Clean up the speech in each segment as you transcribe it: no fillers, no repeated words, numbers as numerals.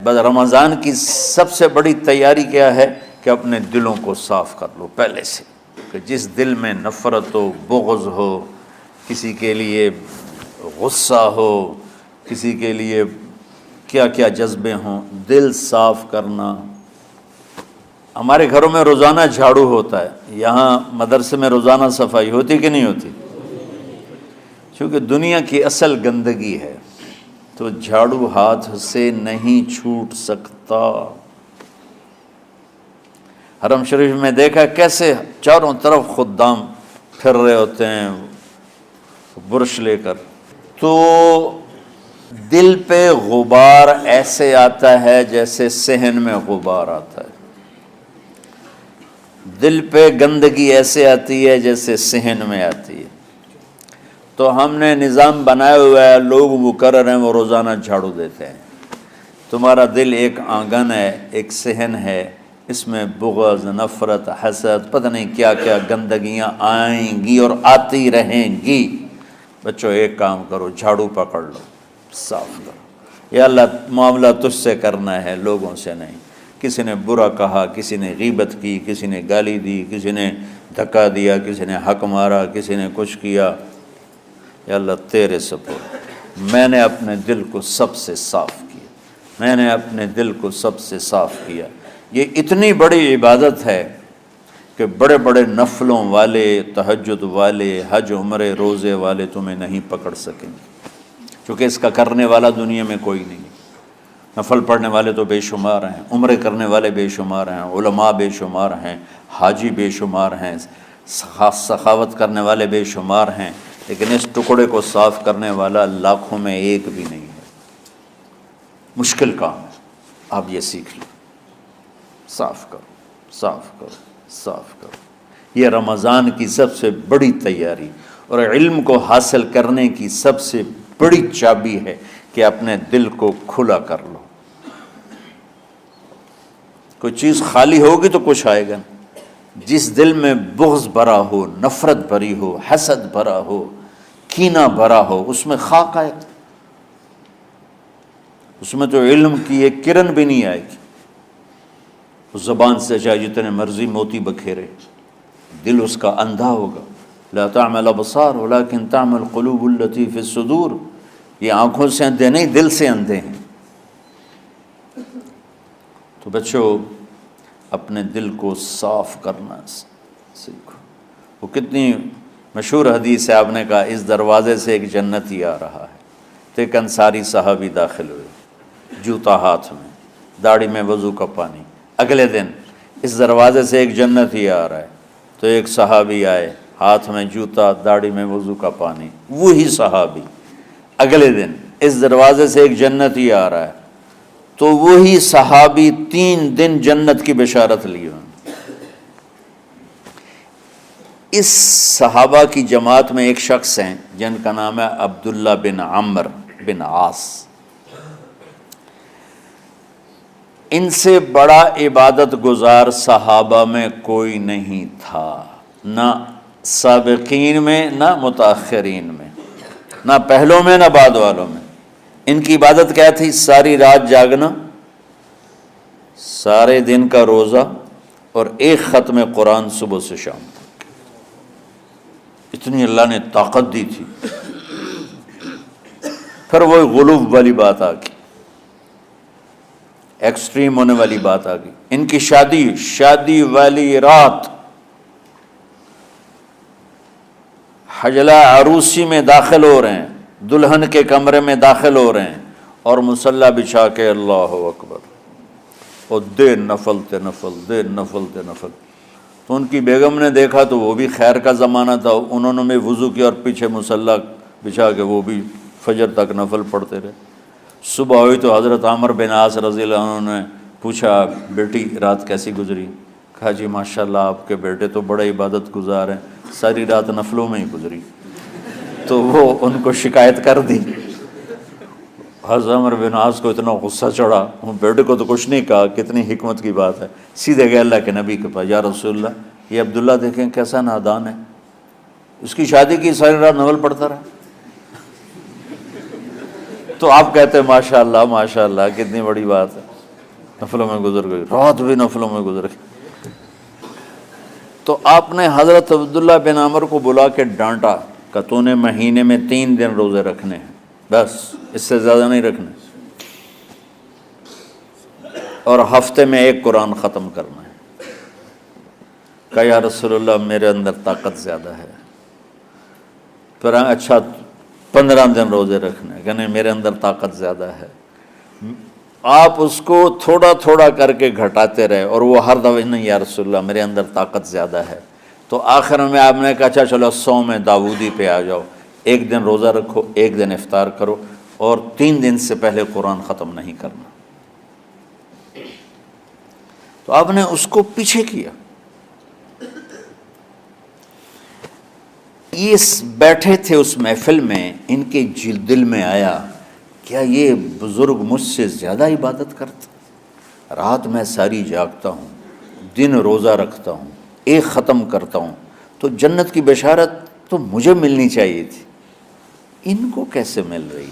بس رمضان کی سب سے بڑی تیاری کیا ہے کہ اپنے دلوں کو صاف کر لو پہلے سے، کہ جس دل میں نفرت ہو، بغض ہو، کسی کے لیے غصہ ہو، کسی کے لیے کیا کیا جذبے ہوں، دل صاف کرنا۔ ہمارے گھروں میں روزانہ جھاڑو ہوتا ہے، یہاں مدرسے میں روزانہ صفائی ہوتی کہ نہیں ہوتی؟ کیونکہ دنیا کی اصل گندگی ہے تو جھاڑو ہاتھ سے نہیں چھوٹ سکتا۔ حرم شریف میں دیکھا کیسے چاروں طرف خدام پھر رہے ہوتے ہیں برش لے کر، تو دل پہ غبار ایسے آتا ہے جیسے صحن میں غبار آتا ہے، دل پہ گندگی ایسے آتی ہے جیسے صحن میں آتی ہے۔ تو ہم نے نظام بنایا ہوا ہے، لوگ وہ کر رہے ہیں، وہ روزانہ جھاڑو دیتے ہیں۔ تمہارا دل ایک آنگن ہے، ایک صحن ہے، اس میں بغض، نفرت، حسد، پتہ نہیں کیا کیا گندگیاں آئیں گی اور آتی رہیں گی۔ بچوں ایک کام کرو، جھاڑو پکڑ لو، صاف کرو۔ یا اللہ معاملہ تجھ سے کرنا ہے، لوگوں سے نہیں۔ کسی نے برا کہا، کسی نے غیبت کی، کسی نے گالی دی، کسی نے دھکا دیا، کسی نے حق مارا، کسی نے کچھ کیا، یا اللہ تیرے سپرد میں نے اپنے دل کو سب سے صاف کیا، میں نے اپنے دل کو سب سے صاف کیا۔ یہ اتنی بڑی عبادت ہے کہ بڑے بڑے نفلوں والے، تہجد والے، حج عمرے روزے والے تمہیں نہیں پکڑ سکیں گے، کیونکہ اس کا کرنے والا دنیا میں کوئی نہیں۔ نفل پڑھنے والے تو بے شمار ہیں، عمرے کرنے والے بے شمار ہیں، علماء بے شمار ہیں، حاجی بے شمار ہیں، سخاوت کرنے والے بے شمار ہیں، لیکن اس ٹکڑے کو صاف کرنے والا لاکھوں میں ایک بھی نہیں ہے۔ مشکل کام ہے، آپ یہ سیکھ لیں، صاف کرو، صاف کرو، صاف کرو۔ یہ رمضان کی سب سے بڑی تیاری اور علم کو حاصل کرنے کی سب سے بڑی چابی ہے کہ اپنے دل کو کھلا کر لو۔ کوئی چیز خالی ہوگی تو کچھ آئے گا۔ جس دل میں بغض بھرا ہو، نفرت بھری ہو، حسد بھرا ہو، کینہ بھرا ہو، اس میں خاک آئے گا، اس میں تو علم کی ایک کرن بھی نہیں آئے گی۔ اس زبان سے چاہے جتنے مرضی موتی بکھیرے، دل اس کا اندھا ہوگا۔ لا تعمى الابصار ولكن تعمى القلوب التي في الصدور۔ یہ آنکھوں سے اندھے نہیں، دل سے اندھے ہیں۔ تو بچوں اپنے دل کو صاف کرنا سیکھو۔ وہ کتنی مشہور حدیث ہے، آپ نے کہا اس دروازے سے ایک جنتی آ رہا ہے، تو ایک انصاری صحابی داخل ہوئے، جوتا ہاتھ میں، داڑھی میں وضو کا پانی۔ اگلے دن اس دروازے سے ایک جنتی آ رہا ہے، تو ایک صحابی آئے، ہاتھ میں جوتا، داڑھی میں وضو کا پانی، وہی صحابی۔ اگلے دن اس دروازے سے ایک جنتی آ رہا ہے، تو وہی صحابی 3 دن جنت کی بشارت لی انہوں نے۔ اس صحابہ کی جماعت میں ایک شخص ہیں جن کا نام ہے عبداللہ بن عمرو بن عاص۔ ان سے بڑا عبادت گزار صحابہ میں کوئی نہیں تھا، نہ سابقین میں نہ متاخرین میں، نہ پہلوں میں نہ بعد والوں میں۔ ان کی عبادت کیا تھی؟ ساری رات جاگنا، سارے دن کا روزہ، اور ایک ختم قرآن صبح سے شام تک۔ اتنی اللہ نے طاقت دی تھی۔ پھر وہ غلوب والی بات آ گئی، ایکسٹریم ہونے والی بات آ گئی۔ ان کی شادی والی رات حجلہ عروسی میں داخل ہو رہے ہیں، دلہن کے کمرے میں داخل ہو رہے ہیں، اور مصلی بچھا کے اللہ اکبر، اور دیر نفل تے نفل، دیر نفل تے نفل۔ تو ان کی بیگم نے دیکھا تو وہ بھی خیر کا زمانہ تھا، انہوں نے بھی وضو کیا اور پیچھے مصلی بچھا کے وہ بھی فجر تک نفل پڑھتے رہے۔ صبح ہوئی تو حضرت عمرو بن عاص رضی اللہ عنہ نے پوچھا، بیٹی رات کیسی گزری؟ کہا جی ماشاءاللہ آپ کے بیٹے تو بڑے عبادت گزار ہیں، ساری رات نفلوں میں ہی گزری۔ تو وہ ان کو شکایت کر دی۔ حضرت عمرو بن عاص کو اتنا غصہ چڑھا، وہ بیٹے کو تو کچھ نہیں کہا، کتنی حکمت کی بات ہے، سیدھے گئے اللہ کے نبی کے پاس، یا رسول اللہ یہ عبداللہ دیکھیں کیسا نادان ہے، اس کی شادی کی ساری رات نفل پڑھتا رہا۔ تو آپ کہتے ہیں ماشاء اللہ کتنی بڑی بات ہے، نفلوں میں گزر گئی، رات بھی نفلوں میں گزر گئی۔ تو آپ نے حضرت عبداللہ بن عمر کو بلا کے ڈانٹا کہ تو نے مہینے میں 3 دن روزے رکھنے ہیں، بس اس سے زیادہ نہیں رکھنے، اور ہفتے میں 1 قرآن ختم کرنا ہے۔ کہا یا رسول اللہ میرے اندر طاقت زیادہ ہے۔ پھر اچھا 15 دن روزے رکھنے، کہ نہیں میرے اندر طاقت زیادہ ہے۔ آپ اس کو تھوڑا تھوڑا کر کے گھٹاتے رہے، اور وہ ہر دفعہ نہیں یا رسول اللہ میرے اندر طاقت زیادہ ہے۔ تو آخر میں آپ نے کہا اچھا چلو 100 میں داودی پہ آ جاؤ، 1 دن روزہ رکھو، 1 دن افطار کرو، اور 3 دن سے پہلے قرآن ختم نہیں کرنا۔ تو آپ نے اس کو پیچھے کیا۔ یہ بیٹھے تھے اس محفل میں، ان کے دل میں آیا کیا یہ بزرگ مجھ سے زیادہ عبادت کرتا؟ رات میں ساری جاگتا ہوں، دن روزہ رکھتا ہوں، 1 ختم کرتا ہوں، تو جنت کی بشارت تو مجھے ملنی چاہیے تھی، ان کو کیسے مل رہی؟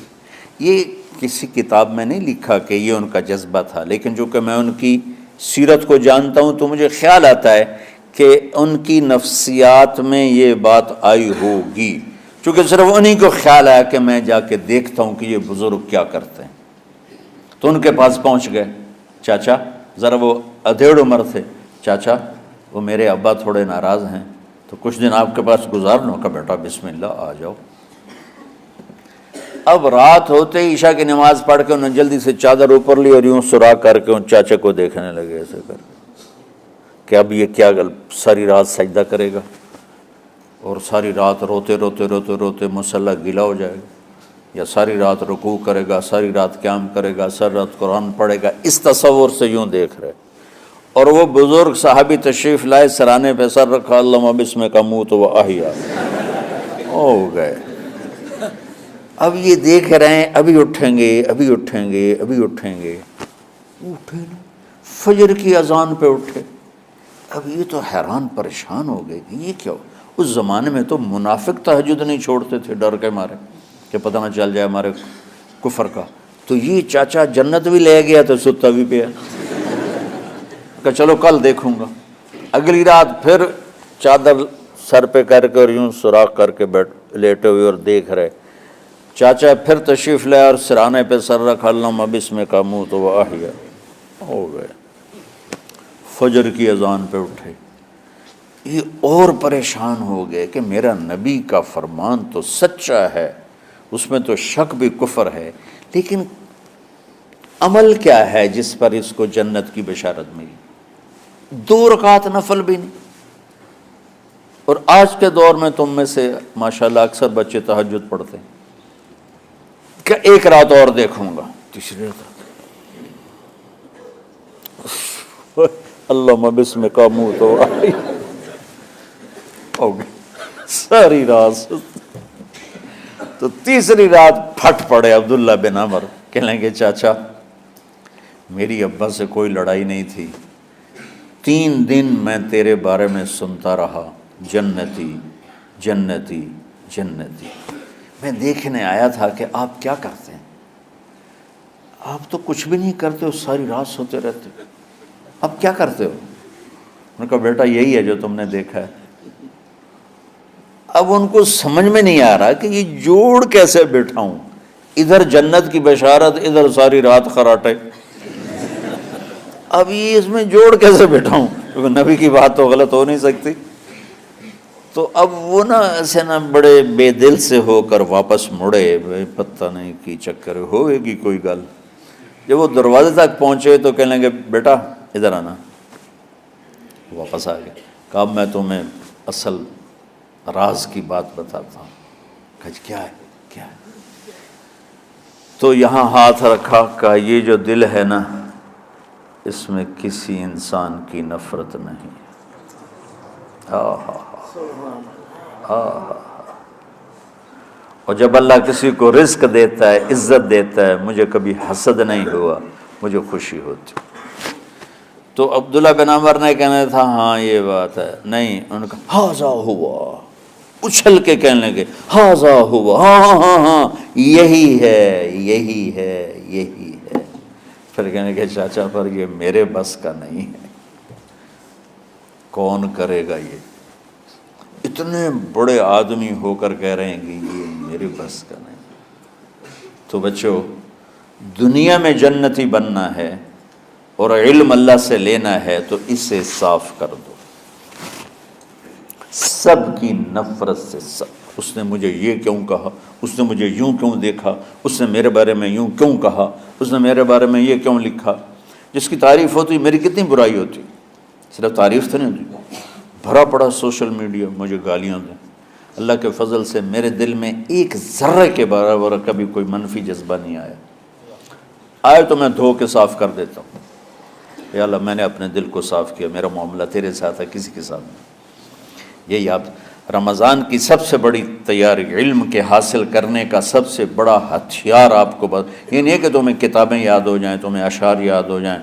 یہ کسی کتاب میں نہیں لکھا کہ یہ ان کا جذبہ تھا، لیکن جو کہ میں ان کی سیرت کو جانتا ہوں تو مجھے خیال آتا ہے کہ ان کی نفسیات میں یہ بات آئی ہوگی، چونکہ صرف انہی کو خیال آیا کہ میں جا کے دیکھتا ہوں کہ یہ بزرگ کیا کرتے ہیں۔ تو ان کے پاس پہنچ گئے، چاچا ذرا، وہ ادھیڑ عمر تھے، چاچا وہ میرے ابا تھوڑے ناراض ہیں تو کچھ دن آپ کے پاس گزار لوں؟ کا بیٹا بسم اللہ آ جاؤ۔ اب رات ہوتے ہی عشاء کی نماز پڑھ کے انہوں نے جلدی سے چادر اوپر لی اور یوں سراغ کر کے ان چاچے کو دیکھنے لگے ایسے کر کہ اب یہ کیا ساری رات سجدہ کرے گا، اور ساری رات روتے روتے روتے روتے مصلی گیلا ہو جائے گا، یا ساری رات رکوع کرے گا، ساری رات قیام کرے گا، ساری رات قرآن پڑھے گا، اس تصور سے یوں دیکھ رہے۔ اور وہ بزرگ صحابی تشریف لائے، سرانے پہ سر رکھا، اللہم بسمک اموت و احیا، ہو گئے۔ اب یہ دیکھ رہے ہیں ابھی اٹھیں گے، ابھی اٹھیں گے، ابھی اٹھیں گے، اٹھے نا، فجر کی اذان پہ اٹھے۔ اب یہ تو حیران پریشان ہو گئے کہ یہ کیا ہو۔ اس زمانے میں تو منافق تہجد نہیں چھوڑتے تھے ڈر کے مارے کہ پتہ نہ چل جائے ہمارے کفر کا، تو یہ چاچا جنت بھی لے گیا تو ستا بھی پیا کہ چلو کل دیکھوں گا۔ اگلی رات پھر چادر سر پہ کر کے اور یوں سراغ کر کے لیٹے ہوئے اور دیکھ رہے۔ چاچا پھر تشریف لے اور سرانے پہ سر رکھا، اللہم بسمک اموت و احیا، ہو گئے۔ فجر کی اذان پہ اٹھے، یہ اور پریشان ہو گئے کہ میرا نبی کا فرمان تو سچا ہے، اس میں تو شک بھی کفر ہے، لیکن عمل کیا ہے جس پر اس کو جنت کی بشارت ملی؟ 2 رکعت نفل بھی نہیں۔ اور آج کے دور میں تم میں سے ماشاءاللہ اکثر بچے تہجد پڑھتے ہیں کہ 1 رات اور دیکھوں گا، تیسری رات اللہم بسمک اموت و احیا، ہو گئی ساری رات۔ تو تیسری رات پھٹ پڑے عبداللہ بن عمر، کہنے گے چاچا میری ابا سے کوئی لڑائی نہیں تھی، 3 دن میں تیرے بارے میں سنتا رہا، جنتی جنتی جنتی۔ میں دیکھنے آیا تھا کہ آپ کیا کرتے ہیں، آپ تو کچھ بھی نہیں کرتے ہو، ساری رات سوتے رہتے ہو، اب کیا کرتے ہو؟ انہوں نے کہا بیٹا یہی ہے جو تم نے دیکھا ہے۔ اب ان کو سمجھ میں نہیں آ رہا کہ یہ جوڑ کیسے بٹھاؤں، ادھر جنت کی بشارت، ادھر ساری رات خراٹے، اب یہ اس میں جوڑ کیسے بٹھاؤں، کیونکہ نبی کی بات تو غلط ہو نہیں سکتی۔ تو اب وہ نا ایسے نا بڑے بے دل سے ہو کر واپس مڑے، پتہ نہیں کی چکر ہوئے گی کوئی گل۔ جب وہ دروازے تک پہنچے تو کہنے لگے بیٹا ادھر آنا، واپس آ گئے۔ کہا میں تمہیں اصل راز کی بات بتاتا ہوں۔ کہا کیا ہے کیا ہے؟ تو یہاں ہاتھ رکھا، کہا یہ جو دل ہے نا اس میں کسی انسان کی نفرت نہیں۔ اور جب اللہ کسی کو رزق دیتا ہے، عزت دیتا ہے، مجھے کبھی حسد نہیں ہوا، مجھے خوشی ہوتی۔ تو عبداللہ بن عمر نے کہنا تھا ہاں یہ بات ہے، نہیں، انہوں نے کہا ہاذا ہوا، اچھل کے کہنے لگے ہاذا ہوا، ہاں ہاں ہاں ہاں یہی ہے یہی ہے یہی ہے۔ پھر کہنے لگے چاچا پر یہ میرے بس کا نہیں ہے، کون کرے گا یہ؟ اتنے بڑے آدمی ہو کر کہہ رہے ہیں کہ یہ میرے بس کا نہیں۔ تو بچوں، دنیا میں جنتی بننا ہے اور علم اللہ سے لینا ہے تو اسے صاف کر دو، سب کی نفرت سے۔ سب، اس نے مجھے یہ کیوں کہا، اس نے مجھے یوں کیوں دیکھا، اس نے میرے بارے میں یوں کیوں کہا، اس نے میرے بارے میں یہ کیوں لکھا۔ جس کی تعریف ہوتی میری کتنی برائی ہوتی، صرف تعریف تو نہیں ہوتی، بھرا پڑا سوشل میڈیا مجھے گالیاں دیں۔ اللہ کے فضل سے میرے دل میں ایک ذرے کے برابر کبھی کوئی منفی جذبہ نہیں آیا، آئے تو میں دھو کے صاف کر دیتا ہوں، یا اللہ میں نے اپنے دل کو صاف کیا، میرا معاملہ تیرے ساتھ ہے، کسی کے ساتھ نہیں۔ یہی آپ رمضان کی سب سے بڑی تیاری، علم کے حاصل کرنے کا سب سے بڑا ہتھیار آپ کو یہ نہیں ہے کہ تمہیں کتابیں یاد ہو جائیں، تمہیں اشعار یاد ہو جائیں۔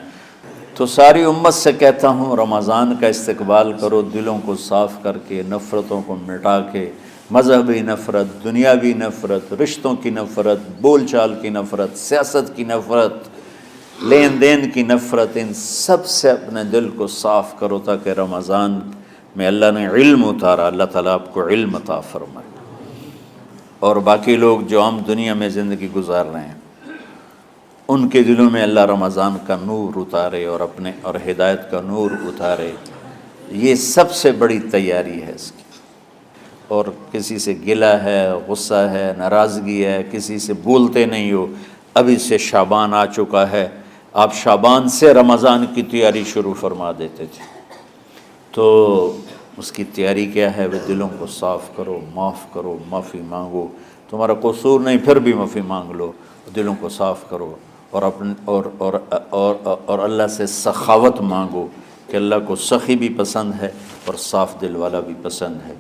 تو ساری امت سے کہتا ہوں رمضان کا استقبال کرو، دلوں کو صاف کر کے، نفرتوں کو مٹا کے، مذہبی نفرت، دنیاوی نفرت، رشتوں کی نفرت، بول چال کی نفرت، سیاست کی نفرت، لین دین کی نفرت، ان سب سے اپنے دل کو صاف کرو تاکہ رمضان میں اللہ نے علم اتارا، اللہ تعالیٰ آپ کو علم عطا فرمائے، اور باقی لوگ جو عام دنیا میں زندگی گزار رہے ہیں ان کے دلوں میں اللہ رمضان کا نور اتارے اور ہدایت کا نور اتارے۔ یہ سب سے بڑی تیاری ہے اس کی۔ اور کسی سے گلہ ہے، غصہ ہے، ناراضگی ہے، کسی سے بولتے نہیں ہو، ابھی سے شعبان آ چکا ہے، آپ شعبان سے رمضان کی تیاری شروع فرما دیتے تھے، تو اس کی تیاری کیا ہے؟ وہ دلوں کو صاف کرو، معاف کرو، معافی مانگو، تمہارا قصور نہیں پھر بھی معافی مانگ لو، دلوں کو صاف کرو، اور اللہ سے سخاوت مانگو کہ اللہ کو سخی بھی پسند ہے اور صاف دل والا بھی پسند ہے۔